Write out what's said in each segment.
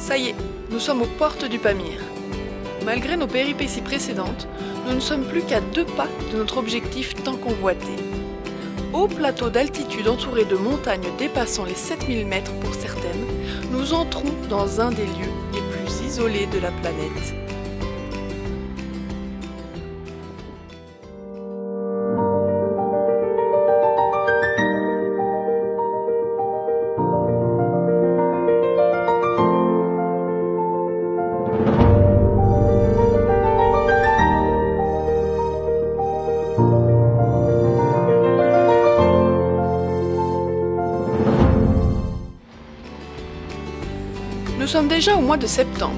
Ça y est, nous sommes aux portes du Pamir. Malgré nos péripéties précédentes, nous ne sommes plus qu'à 2 pas de notre objectif tant convoité. Haut plateau d'altitude entouré de montagnes dépassant les 7000 mètres pour certaines, nous entrons dans un des lieux les plus isolés de la planète. Nous sommes déjà au mois de septembre.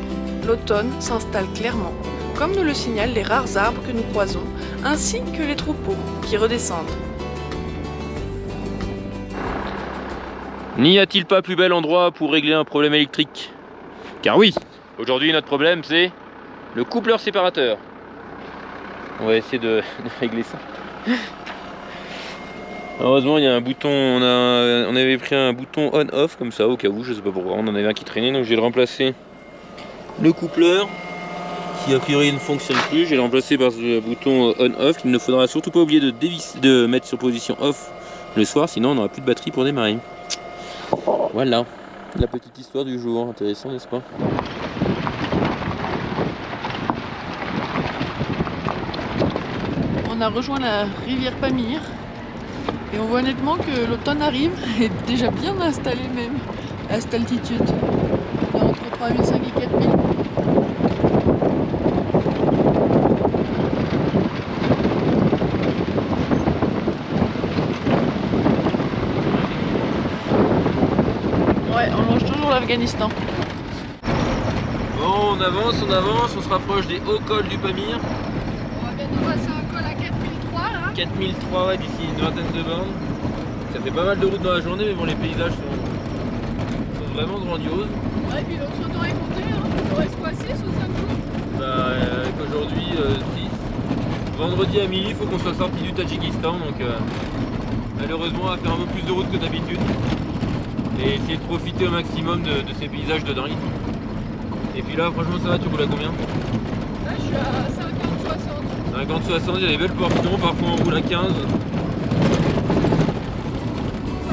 L'automne s'installe clairement, comme nous le signalent les rares arbres que nous croisons, ainsi que les troupeaux qui redescendent. N'y a-t-il pas plus bel endroit pour régler un problème électrique? Car oui, aujourd'hui notre problème c'est le coupleur séparateur. On va essayer de régler ça. Heureusement il y a un bouton, on avait pris un bouton on-off comme ça au cas où, je sais pas pourquoi, on en avait un qui traînait, donc je vais le remplacer. Le coupleur qui a priori ne fonctionne plus, je vais le remplacer par ce bouton on-off qu'il ne faudra surtout pas oublier de mettre sur position off le soir, sinon on n'aura plus de batterie pour démarrer. Voilà, la petite histoire du jour, intéressant n'est-ce pas? On a rejoint la rivière Pamir et on voit honnêtement que l'automne arrive et est déjà bien installé même à cette altitude. On est entre 3005 et 4000. Ouais, on longe toujours l'Afghanistan. Bon, on avance, on se rapproche des hauts cols du Pamir. On va bientôt passer un col à 4003 là. 4003 ouais, d'ici une vingtaine de bornes. Ça fait pas mal de route dans la journée, mais bon, les paysages sont vraiment grandioses. Ouais, et puis l'autre temps est compté, hein. Il reste quoi, 6 ou 5 jours? Bah, avec aujourd'hui 6. Vendredi à midi, il faut qu'on soit sorti du Tadjikistan, donc malheureusement, on va faire un peu plus de route que d'habitude. Et essayer de profiter au maximum de ces paysages de dingue. Et puis là, franchement, ça va, tu roules à combien? Là, je suis à 50-60. 50-60, il y a des belles portions, parfois on roule à 15.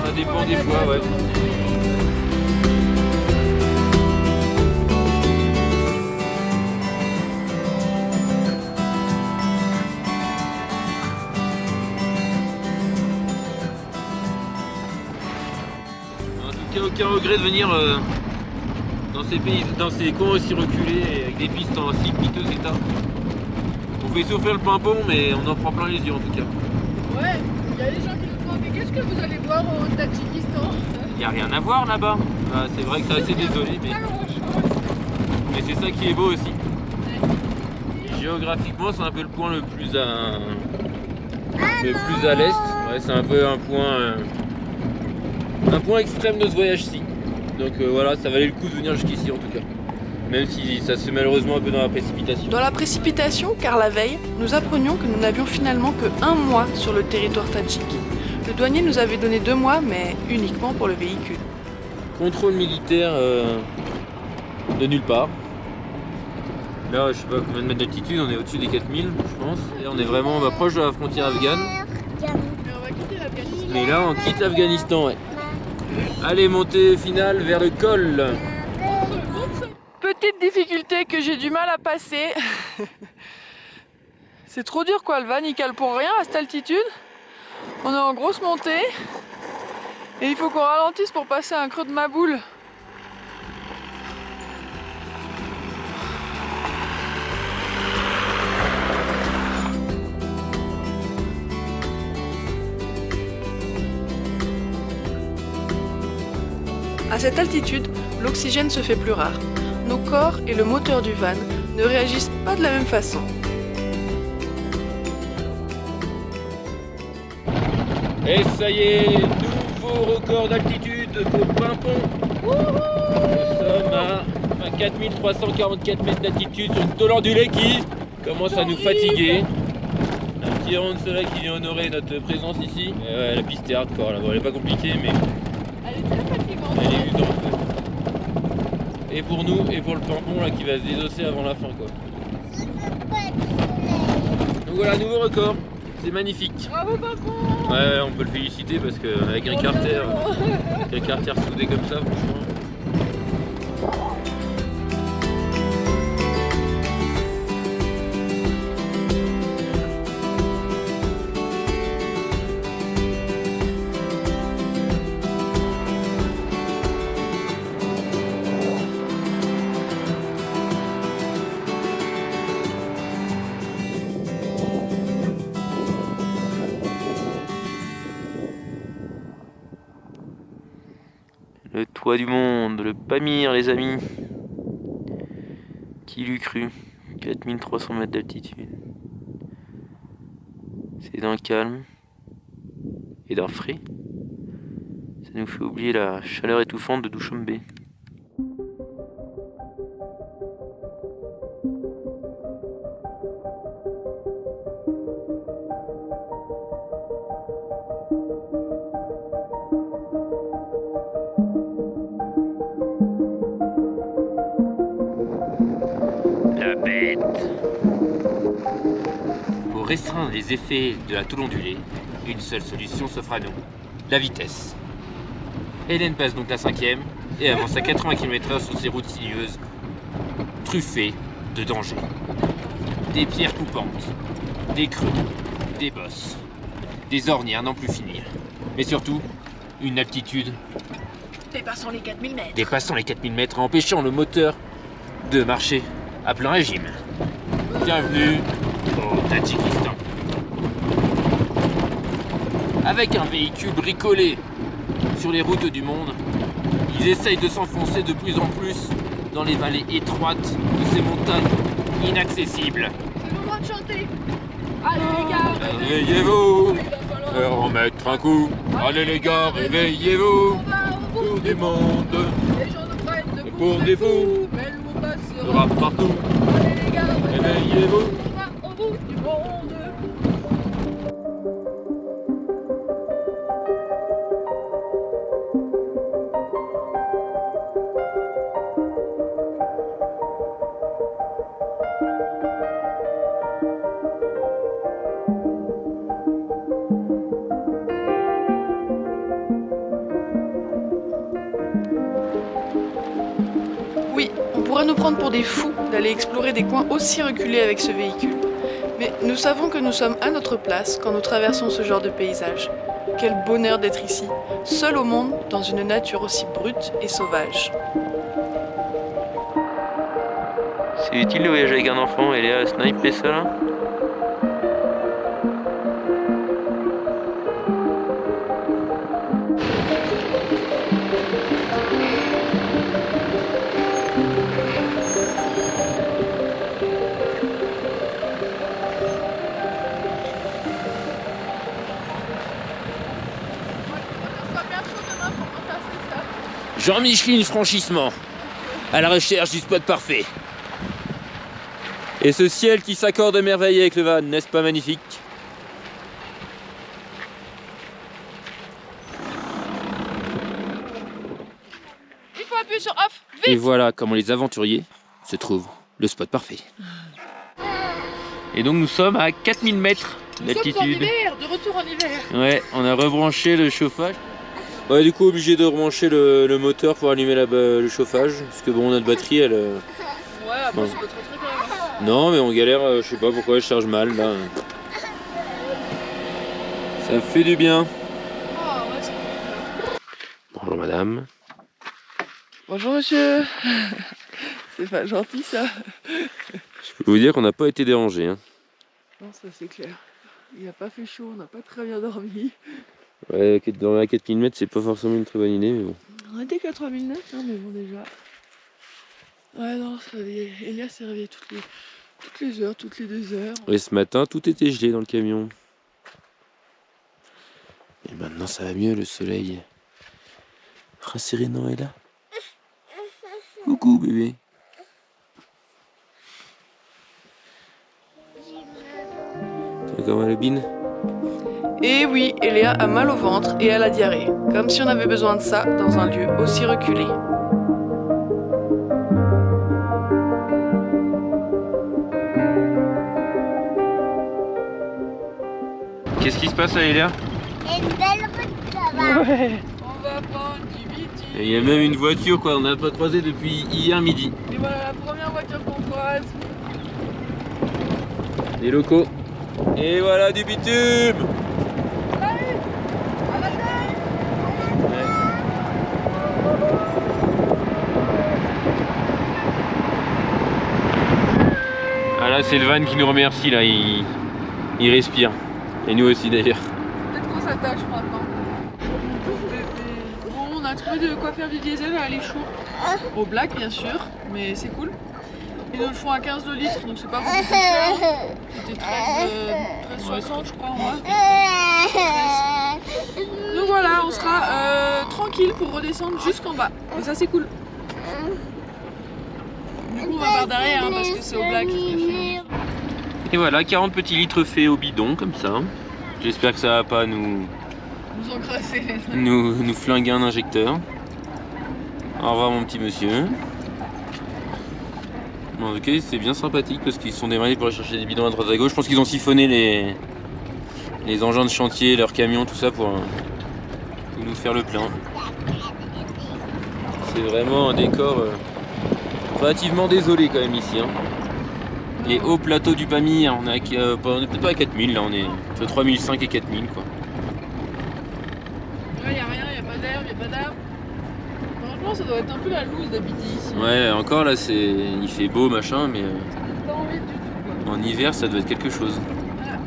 Ça dépend des fois, ouais. En tout cas, aucun regret de venir dans ces coins aussi reculés et avec des pistes en si piteux état. On fait souffrir le pimpon, mais on en prend plein les yeux en tout cas. Ouais, il y a des gens qui nous demandent mais qu'est-ce que vous allez voir au Tadjikistan? Il n'y a rien à voir là-bas. Ah, c'est vrai que c'est assez désolé, mais c'est ça qui est beau aussi. Et géographiquement, c'est un peu le point le plus à l'est. Ouais, c'est un peu un point extrême de ce voyage-ci. Donc voilà, ça valait le coup de venir jusqu'ici en tout cas. Même si ça se fait malheureusement un peu dans la précipitation. Dans la précipitation, car la veille, nous apprenions que nous n'avions finalement que 1 mois sur le territoire tadjik. Le douanier nous avait donné 2 mois, mais uniquement pour le véhicule. Contrôle militaire de nulle part. Là, je sais pas combien de mètres d'altitude, on est au-dessus des 4000, je pense. Et on est vraiment proche de la frontière afghane. Mais on va quitter l'Afghanistan. Mais là, on quitte l'Afghanistan, ouais. Allez, montée finale vers le col. Petite difficulté que j'ai du mal à passer. C'est trop dur quoi, le van il cale pour rien à cette altitude. On est en grosse montée. Et il faut qu'on ralentisse pour passer un creux de ma boule. À cette altitude, l'oxygène se fait plus rare. Nos corps et le moteur du van ne réagissent pas de la même façon. Et ça y est, nouveau record d'altitude pour Pimpon. Nous sommes à 4344 mètres d'altitude sur une tôle ondulée qui commence à nous fatiguer. Un petit rayon de soleil qui vient honorer notre présence ici. Et ouais, la piste est hardcore là, bon, elle est pas compliquée mais Elle est très fatigante. elle est usante. Et pour nous, et pour le tampon là qui va se désosser avant la fin quoi. Donc voilà, nouveau record. C'est magnifique. Bravo Papon. Ouais, on peut le féliciter parce qu'avec un carter soudé comme ça, franchement. Le toit du monde, le Pamir les amis. Qui l'eût cru? 4300 mètres d'altitude. C'est d'un calme et d'un frais. Ça nous fait oublier la chaleur étouffante de Dushanbe. La bête. Pour restreindre les effets de la tôle ondulée, une seule solution s'offre à nous, la vitesse. Hélène passe donc la 5e et avance à 80 km/h sur ces routes sinueuses, truffées de dangers. Des pierres coupantes, des creux, des bosses, des ornières n'en plus finir. Mais surtout, une altitude Dépassons les 4000 mètres. dépassant les 4000 mètres, empêchant le moteur de marcher à plein régime. Bienvenue au Tadjikistan. Avec un véhicule bricolé sur les routes du monde, ils essayent de s'enfoncer de plus en plus dans les vallées étroites de ces montagnes inaccessibles. C'est le moment de chanter. Allez les gars, Réveillez-vous, il va falloir leur en mettre un coup. Allez les gars, réveillez-vous, on va au bout tout du monde, Les gens nous prennent de pour des fous. mais nous on le passera. rap partout. Allez les gars, Réveillez-vous. on va au bout du monde. Oui, on pourrait nous prendre pour des fous d'aller explorer des coins aussi reculés avec ce véhicule. Mais nous savons que nous sommes à notre place quand nous traversons ce genre de paysage. Quel bonheur d'être ici, seul au monde, dans une nature aussi brute et sauvage. C'est utile de voyager avec un enfant et Léa sniper ça là? Jean-Micheline franchissement, à la recherche du spot parfait. Et ce ciel qui s'accorde à merveille avec le van, n'est-ce pas magnifique? Il faut appuyer sur off, Et vite. voilà comment les aventuriers se trouvent le spot parfait. Et donc nous sommes à 4000 mètres Nous sommes en d'altitude. hiver, de retour en hiver. Ouais, on a rebranché le chauffage. Ouais, du coup obligé de rebrancher le moteur pour allumer le chauffage. Parce que bon, notre batterie elle... Ouais, après Ouais. c'est pas très grave. Non mais on galère, je sais pas pourquoi elle charge mal là. Ça fait du bien. Ah ouais, c'est cool. Bonjour madame. Bonjour monsieur. C'est pas gentil ça. Je peux vous dire qu'on n'a pas été dérangé. Hein. Non, ça c'est clair. Il a pas fait chaud, on n'a pas très bien dormi. Ouais, dans la 4000 mètres, c'est pas forcément une très bonne idée, mais bon. On était qu'à 3009, hein, mais bon déjà. Ouais non, Elias s'est réveillé toutes les heures, toutes les 2 heures. Et ce matin, tout était gelé dans le camion. Et maintenant, ça va mieux, le soleil rassérénant est là. Coucou bébé. T'as encore mal au bine? Et oui, Eléa a mal au ventre et à la diarrhée. Comme si on avait besoin de ça dans un lieu aussi reculé. Qu'est-ce qui se passe là, Elia? Une belle route là-bas. Ouais. On va prendre du bitume. Et il y a même une voiture quoi, on n'a pas croisé depuis hier midi. Et voilà la première voiture qu'on croise. Les locaux. Et voilà du bitume. Ah là c'est le van qui nous remercie là, il respire. Et nous aussi d'ailleurs. Peut-être qu'on s'attache maintenant. Bon, on a trouvé de quoi faire du diesel à les choux. Au black bien sûr, mais c'est cool. Ils nous le font à 15 le litre, donc c'est pas beaucoup plus cher. C'était 13,60 je crois en moins. Donc voilà, on sera tranquille pour redescendre jusqu'en bas. Et ça c'est cool. Du coup on va par derrière hein, parce que c'est au black. Et voilà, 40 petits litres faits au bidon comme ça. J'espère que ça va pas nous Encrasser les nous flinguer un injecteur. Au revoir mon petit monsieur. Bon, ok, c'est bien sympathique parce qu'ils se sont démarrés pour aller chercher des bidons à droite à gauche. Je pense qu'ils ont siphonné les engins de chantier, leurs camions, tout ça pour nous faire le plein. C'est vraiment un décor relativement désolé quand même ici. Hein. Et au plateau du Pamir, on est peut-être pas à 4000 là, on est entre 3005 et 4000 quoi. Là, y a rien, y a pas d'herbe, y a pas d'arbre. Franchement, ça doit être un peu la loose d'habiter ici. Ouais, encore là, il fait beau machin, mais Pas envie du tout quoi. en hiver, ça doit être quelque chose. Voilà.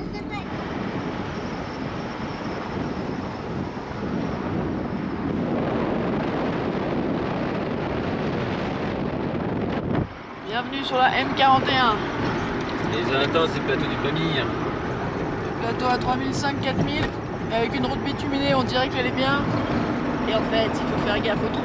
Bienvenue sur la M41. Les intenses, c'est le plateau du Pamir. Plateau à 3005-4000. Avec une route bituminée, on dirait qu'elle est bien. Et en fait, il faut faire gaffe au trou.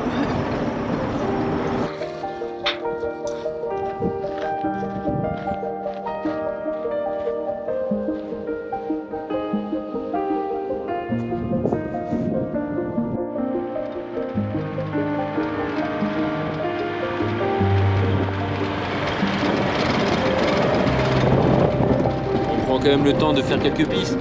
On prend quand même le temps de faire quelques pistes.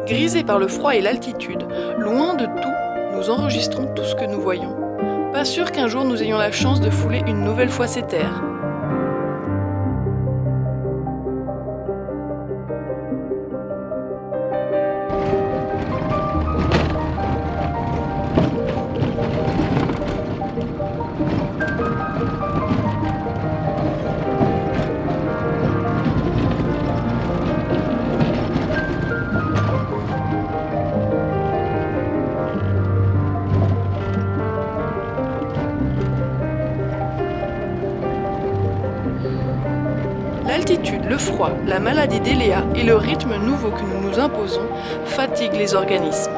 Grisés par le froid et l'altitude, loin de tout, nous enregistrons tout ce que nous voyons. Pas sûr qu'un jour nous ayons la chance de fouler une nouvelle fois ces terres. L'altitude, le froid, la maladie d'Eléa et le rythme nouveau que nous nous imposons fatiguent les organismes.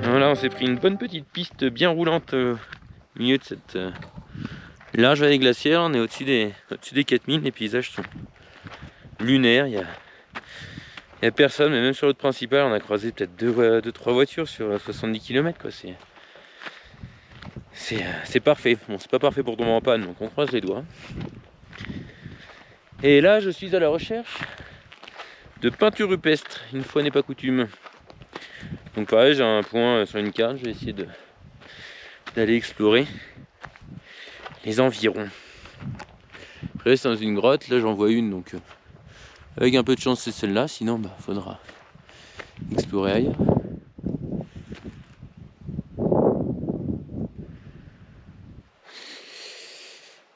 Voilà, on s'est pris une bonne petite piste bien roulante au milieu de cette large vallée glaciaire. On est au-dessus des 4000, les paysages sont lunaires, il y a personne, mais même sur l'autre principale, on a croisé peut-être 2-3 voitures sur 70 km quoi. C'est parfait. Bon, c'est pas parfait pour tomber en panne, donc on croise les doigts. Et là, je suis à la recherche de peinture rupestre, une fois n'est pas coutume. Donc pareil, j'ai un point sur une carte, je vais essayer d'aller explorer les environs. Après c'est dans une grotte, là j'en vois une, donc avec un peu de chance c'est celle-là, sinon bah faudra explorer ailleurs.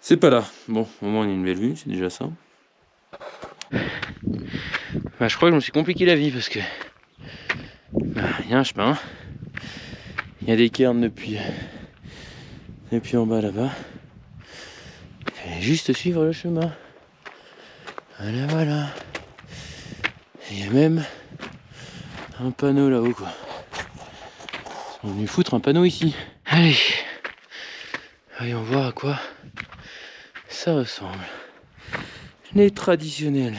C'est pas là. Bon, au moins on a une belle vue, c'est déjà ça. Bah, je crois que je me suis compliqué la vie parce que il y a un chemin, il y a des cairns depuis en bas là-bas. Il fallait juste suivre le chemin. Voilà. Il y a même un panneau là-haut quoi. On est venu foutre un panneau ici. Allez, voyons voir à quoi ça ressemble. Les traditionnels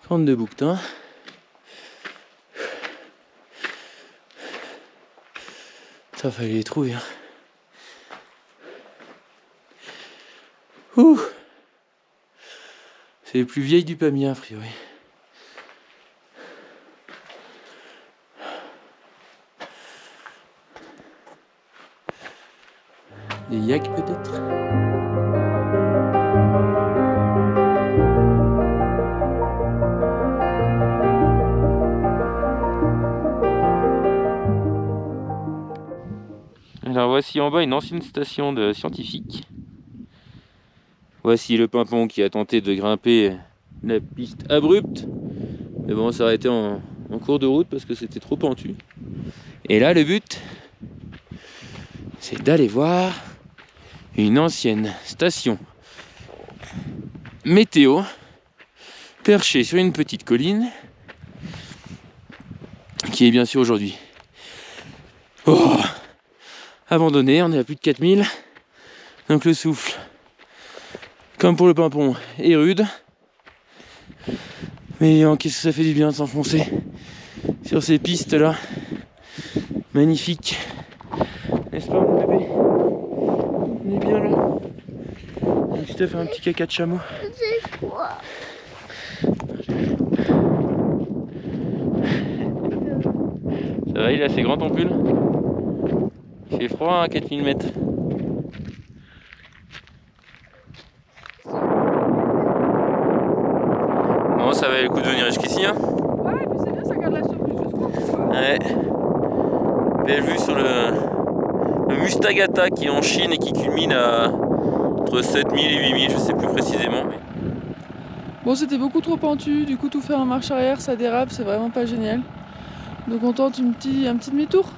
plantes de bouquetin. Ça fallait les trouver. Hein. Ouh, c'est les plus vieilles du Pamiers a priori. Des yaks peut-être. Alors voici en bas une ancienne station de scientifiques. Voici le pimpon qui a tenté de grimper la piste abrupte. Mais bon, on s'est arrêté en cours de route parce que c'était trop pentu. Et là, le but, c'est d'aller voir une ancienne station météo perchée sur une petite colline qui est bien sûr aujourd'hui abandonnée. On est à plus de 4000, donc le souffle, comme pour le pimpon, est rude. Mais qu'est-ce que ça fait du bien de s'enfoncer sur ces pistes là magnifiques, n'est-ce pas mon bébé? On est bien là. Donc tu t'as fait un petit caca de chameau. C'est froid. Ça va, il est assez grand ton pull? Il fait froid à 4000 mètres. Bon, ça valait le coup de venir jusqu'ici, hein? Ouais, et puis c'est bien, ça garde la surprise jusqu'au bout, quoi. Ouais. Belle vue sur le Mustagata qui est en Chine et qui culmine à entre 7000 et 8000, je sais plus précisément. Bon, c'était beaucoup trop pentu, du coup tout faire en marche arrière, ça dérape, c'est vraiment pas génial. Donc on tente un petit demi-tour.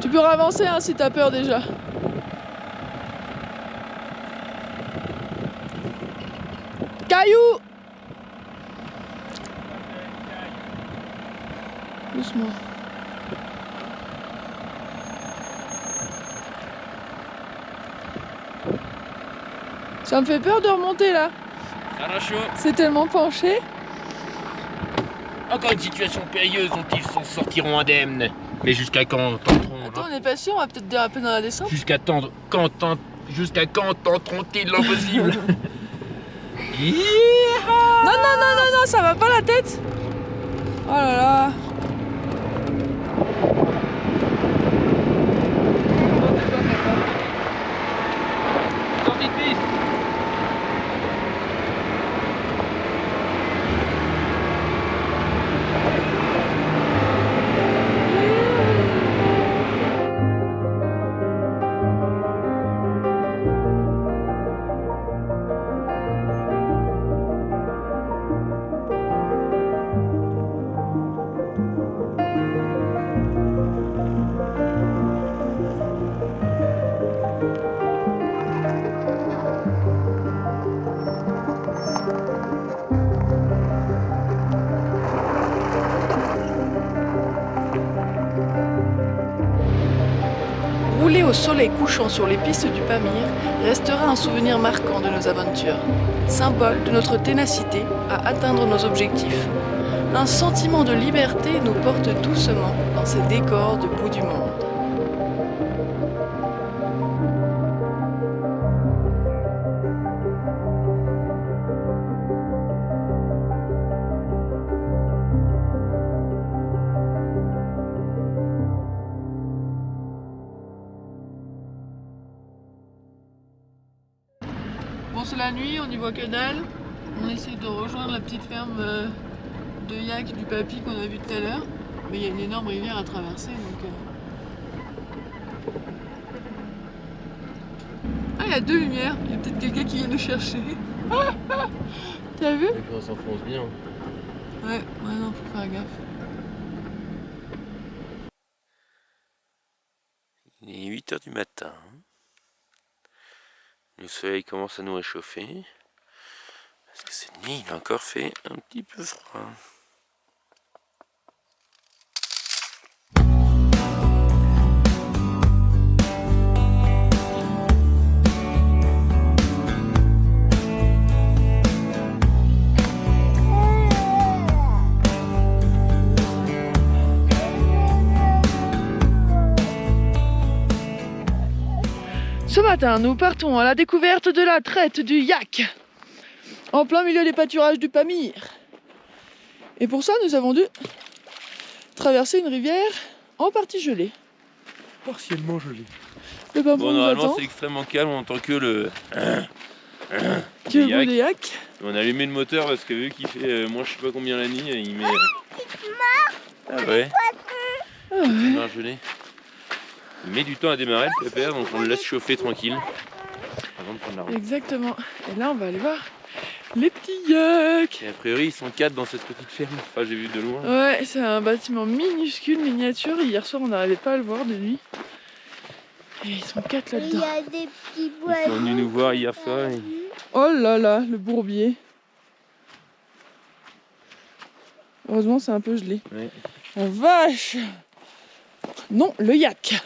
Tu peux ravancer hein, si t'as peur déjà. Caillou! Doucement. Ça me fait peur de remonter là. C'est tellement penché. Encore une situation périlleuse dont ils s'en sortiront indemnes. Mais jusqu'à quand tenteront Attends, on n'est pas sûr, on va peut-être déraper dans la descente. Jusqu'à quand tenteront-ils l'impossible? Non, non, non, non, non, ça va pas la tête. Oh là là. Sortie de piste. Rouler au soleil couchant sur les pistes du Pamir restera un souvenir marquant de nos aventures, symbole de notre ténacité à atteindre nos objectifs. Un sentiment de liberté nous porte doucement dans ces décors de bout du monde. Bon, c'est la nuit, on n'y voit que dalle. On essaie de rejoindre la petite ferme de yak du papy qu'on a vu tout à l'heure. Mais il y a une énorme rivière à traverser donc. Ah, il y a deux lumières. Il y a peut-être quelqu'un qui vient nous chercher. T'as vu? On s'enfonce bien. Ouais, non, faut faire gaffe. Il est 8 h du matin. Le soleil commence à nous réchauffer. Parce que cette nuit, il a encore fait un petit peu froid. matin, nous partons à la découverte de la traite du yak, en plein milieu des pâturages du Pamir. Et pour ça, nous avons dû traverser une rivière en partie gelée. Partiellement gelé. Le bambou Bon, nous normalement, attend. c'est extrêmement calme, on entend que le. Tu veux yak. des yaks? On a allumé le moteur parce que vu qu'il fait moins je sais pas combien la nuit, il met. Ah ouais. Ah ouais. Il est gelé. Il met du temps à démarrer le pépère, donc on le laisse chauffer tranquille. Avant de prendre la route. Exactement. Et là, on va aller voir les petits yaks. Et a priori, ils sont 4 dans cette petite ferme. Enfin, j'ai vu de loin. Ouais, c'est un bâtiment minuscule, miniature. Hier soir, on n'arrivait pas à le voir de nuit. Et ils sont 4 Il y là-dedans. a des petits Ils sont venus nous voir hier soir. Et... Oh là là, le bourbier. Heureusement, c'est un peu gelé. Ouais. La vache! Non, le yak.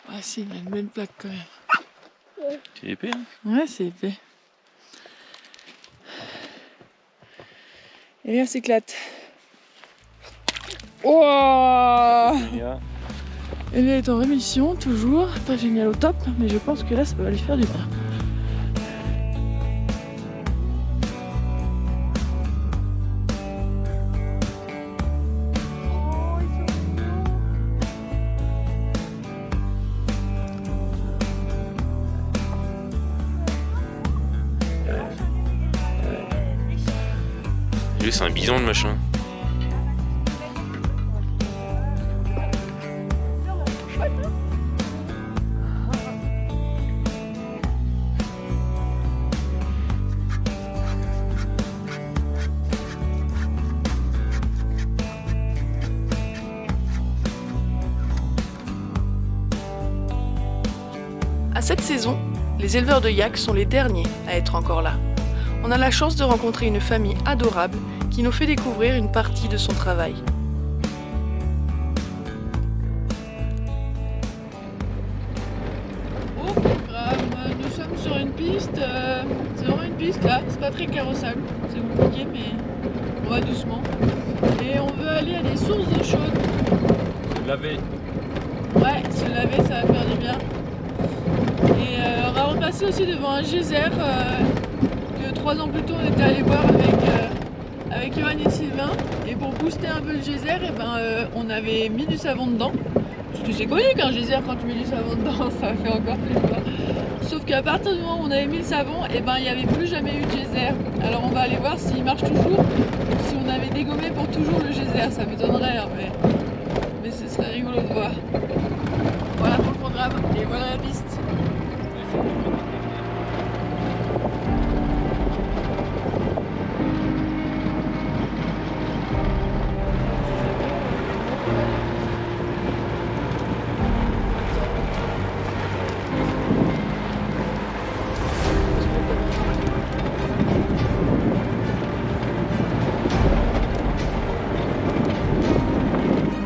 Ah si, il a une belle plaque quand même. C'est épais, hein? Ouais, c'est épais. Et là, s'éclate. Oh! Elle est en rémission, toujours. Pas génial au top, mais je pense que là, ça va lui faire du bien. C'est un bison le machin. À cette saison, les éleveurs de yaks sont les derniers à être encore là. On a la chance de rencontrer une famille adorable qui nous fait découvrir une partie de son travail. Au programme, nous sommes sur une piste, c'est vraiment une piste là, c'est pas très carrossable, c'est compliqué mais on va doucement. Et on veut aller à des sources d'eau chaude. Laver. Ouais, se laver ça va faire du bien. Et on va repasser aussi devant un geyser que 3 ans plus tôt on était allé voir avec Johan et Sylvain. Et pour booster un peu le geyser, on avait mis du savon dedans. Parce que c'est connu qu'un geyser, quand tu mets du savon dedans, ça fait encore plus fort. Sauf qu'à partir du moment où on avait mis le savon, il n'y avait plus jamais eu de geyser. Alors on va aller voir s'il marche toujours, ou si on avait dégommé pour toujours le geyser. Ça m'étonnerait, hein, mais ce serait rigolo de voir. Voilà pour le programme, et voilà la piste.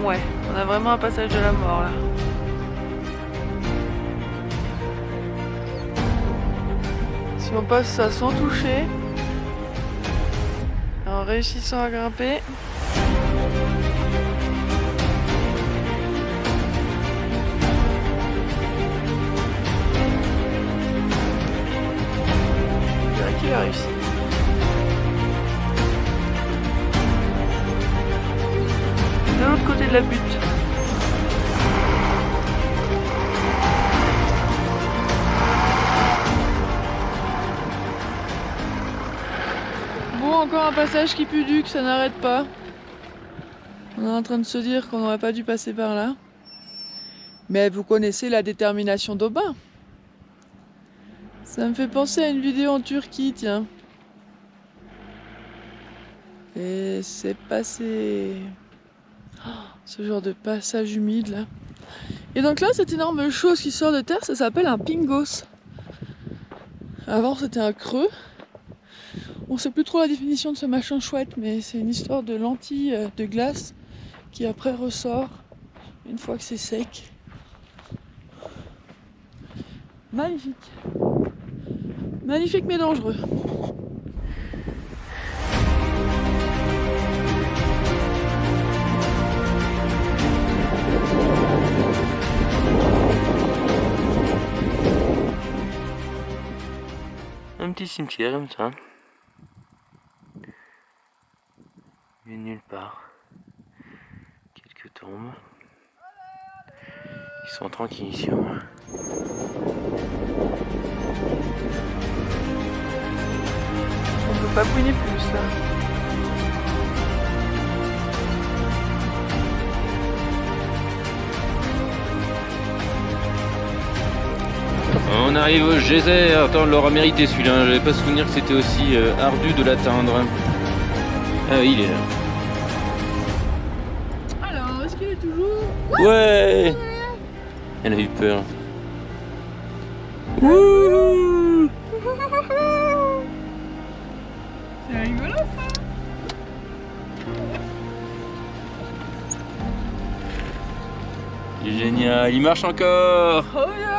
Ouais, on a vraiment un passage de la mort là. Si on passe ça sans toucher, en réussissant à grimper, je dirais qu'il a réussi. De l'autre côté de la butte. Bon, encore un passage qui pue du, que ça n'arrête pas. On est en train de se dire qu'on n'aurait pas dû passer par là. Mais vous connaissez la détermination d'Aubin. Ça me fait penser à une vidéo en Turquie, tiens. Et c'est passé... ce genre de passage humide là. Et donc là, cette énorme chose qui sort de terre, ça s'appelle un pingos. Avant c'était un creux. On sait plus trop la définition de ce machin chouette, mais c'est une histoire de lentilles de glace qui après ressort une fois que c'est sec. Magnifique. Magnifique mais dangereux. Un petit cimetière comme ça. Et nulle part. Quelques tombes. Ils sont tranquilles ici au moins. On peut pas fouiner plus là. On arrive au geyser. Attends, on l'aura mérité celui-là. J'avais pas souvenir que c'était aussi ardu de l'atteindre. Ah oui, il est là. Alors, est-ce qu'il est toujours... Ouais. Elle a eu peur. Wouh. C'est rigolo ça. Il est génial, il marche encore. Oh yeah.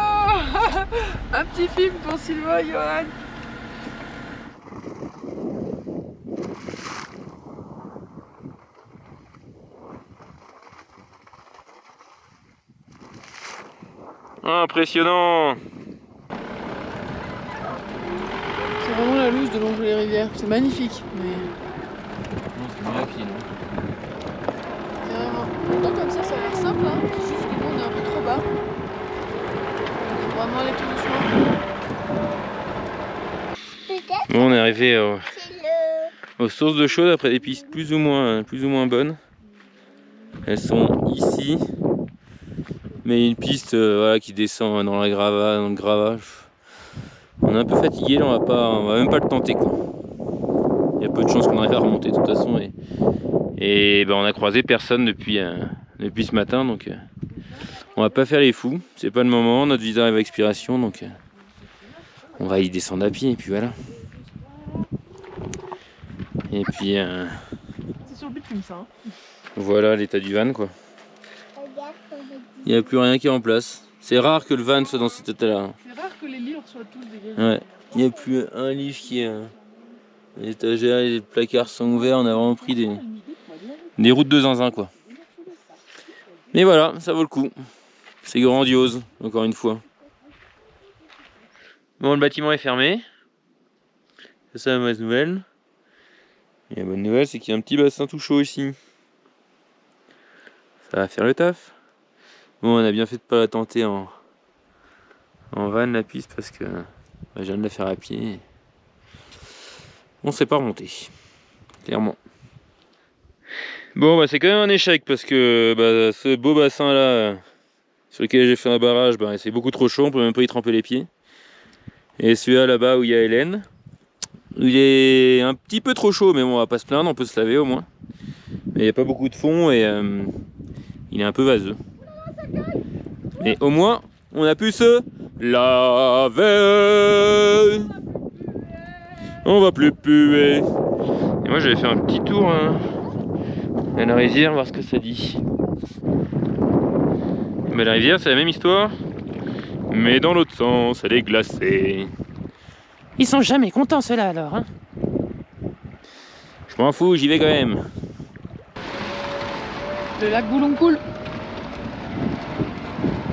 Un petit film pour Sylvain, Johan. Impressionnant. C'est vraiment la loose de longer les rivières. C'est magnifique, mais... Non, c'est mieux à pied, non? Carrément. Pourtant comme ça a l'air simple, hein. C'est juste que nous on est un peu trop bas. Il faut vraiment aller tout doucement. Peut-être Bon, on est arrivé c'est aux sources d'eau chaude après des pistes plus ou moins bonnes. Elles sont ici. Mais une piste voilà, qui descend dans le gravat. On est un peu fatigué, là, on va même pas le tenter quoi. Il y a peu de chances qu'on arrive à remonter de toute façon et ben, on a croisé personne depuis ce matin, donc on va pas faire les fous, c'est pas le moment, notre visa arrive à expiration, donc on va y descendre à pied et puis voilà. Et puis C'est sur le bitume ça. Hein. voilà l'état du van quoi. regarde comme Il n'y a plus rien qui est en place. C'est rare que le van soit dans cet état-là. C'est rare que les livres soient tous dégagés. Ouais. Il n'y a plus un livre qui est... Les étagères et les placards sont ouverts. On a vraiment pris des routes de zinzin quoi. Mais voilà, ça vaut le coup. C'est grandiose, encore une fois. Bon, le bâtiment est fermé. C'est ça la mauvaise nouvelle. Et la bonne nouvelle, c'est qu'il y a un petit bassin tout chaud ici. Ça va faire le taf. Bon, on a bien fait de pas la tenter en van la piste parce que je viens de la faire à pied. On s'est pas remonté, clairement. Bon, bah c'est quand même un échec parce que ce beau bassin là sur lequel j'ai fait un barrage, c'est beaucoup trop chaud, on peut même pas y tremper les pieds. Et celui-là là-bas où il y a Hélène, il est un petit peu trop chaud, mais bon, on va pas se plaindre, on peut se laver au moins. Mais il n'y a pas beaucoup de fond et il est un peu vaseux. Mais au moins, on a pu se laver. On va plus puer. Et moi, j'avais fait un petit tour à la rivière, voir ce que ça dit. Mais la rivière, c'est la même histoire, mais dans l'autre sens, elle est glacée. Ils sont jamais contents, ceux-là, alors. Hein, je m'en fous, j'y vais quand même. Le lac Boulon coule.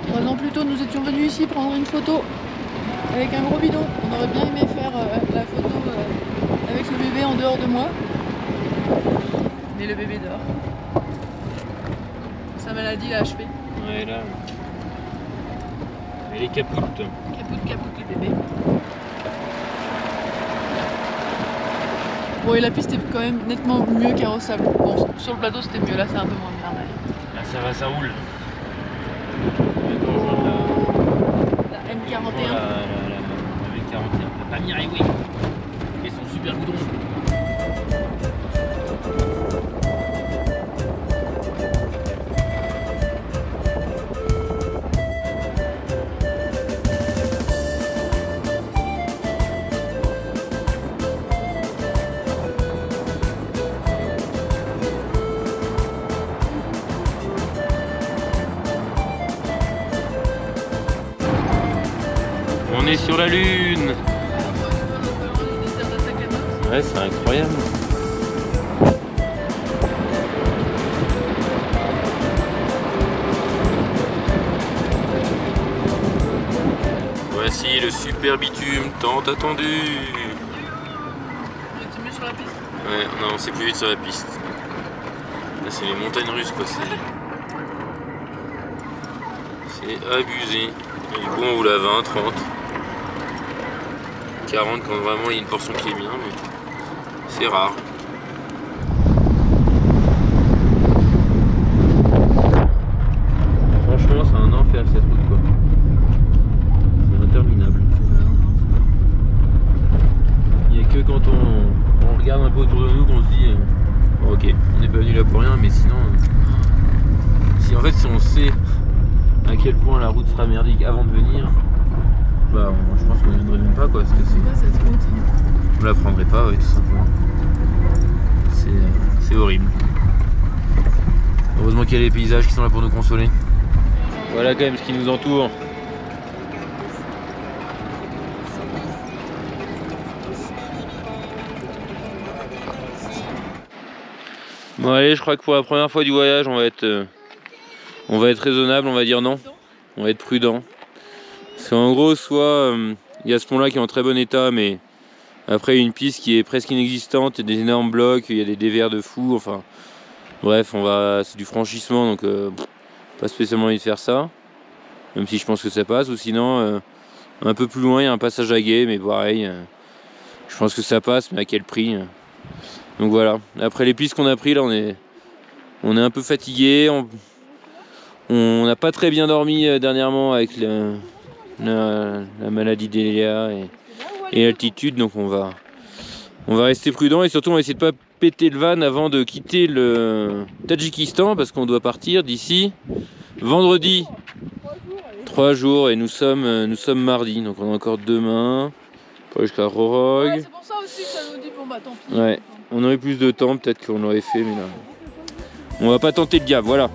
3 ans plus tôt, nous étions venus ici prendre une photo avec un gros bidon. On aurait bien aimé faire la photo avec le bébé en dehors de moi. Mais le bébé dort. Sa maladie l'a achevé. Ouais, là. Elle est capoute. Capoute le bébé. Bon, et la piste est quand même nettement mieux carrossable. Bon, sur le plateau c'était mieux, là c'est un peu moins bien. Mais... Là, ça va, ça roule. La M41. Oh, la M41, la Pamir Highway. Et son super goudron. On est sur la Lune. Ouais, c'est incroyable. Voici voici le super bitume tant attendu. On est mieux sur la piste. Ouais, non, c'est plus vite sur la piste. Là, c'est les montagnes russes, quoi. C'est abusé. Et bon, on roule à 20, 30, 40 quand vraiment il y a une portion qui est bien, mais c'est rare. Franchement, c'est un enfer cette route, quoi. C'est interminable. Il n'y a que quand on regarde un peu autour de nous qu'on se dit bon, ok, on n'est pas venu là pour rien, mais sinon si on sait à quel point la route sera merdique avant de venir, bah je pense qu'on ne viendrait même pas, quoi, parce que on la prendrait pas, ouais, tout simplement. C'est horrible. Heureusement qu'il y a les paysages qui sont là pour nous consoler. Voilà quand même ce qui nous entoure. Bon allez, je crois que pour la première fois du voyage, on va être raisonnable, on va dire non. On va être prudent. Parce qu'en gros, soit il y a ce pont là qui est en très bon état, mais après il y a une piste qui est presque inexistante, il y a des énormes blocs, il y a des dévers de fou, enfin bref, c'est du franchissement, donc pas spécialement envie de faire ça. Même si je pense que ça passe, ou sinon un peu plus loin il y a un passage à gué, mais pareil, je pense que ça passe, mais à quel prix donc voilà, après les pistes qu'on a pris là, on est un peu fatigué, on n'a pas très bien dormi dernièrement avec la maladie d'Elia et l'altitude, donc on va rester prudent et surtout on va essayer de pas péter le van avant de quitter le Tadjikistan parce qu'on doit partir d'ici vendredi. 3 jours et nous sommes mardi, donc on a encore demain pour aller jusqu'à Rorog. Ouais, c'est pour ça aussi que ça nous dit bon bah tant pis. Ouais, on aurait plus de temps, peut-être qu'on l'aurait fait, mais là on va pas tenter le diable, voilà.